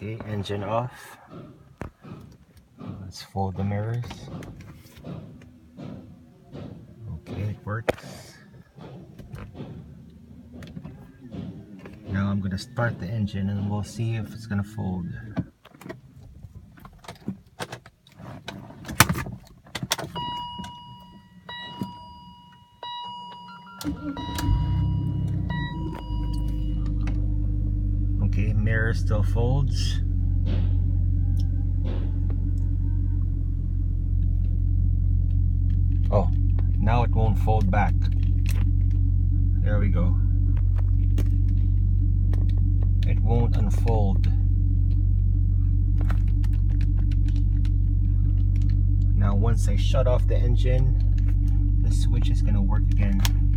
Okay, engine off. Let's fold the mirrors. Okay, it works. Now I'm gonna start the engine and we'll see if it's gonna fold. Okay, mirror still folds. Oh, now it won't fold back. There we go. It won't unfold. Now once I shut off the engine, the switch is gonna work again.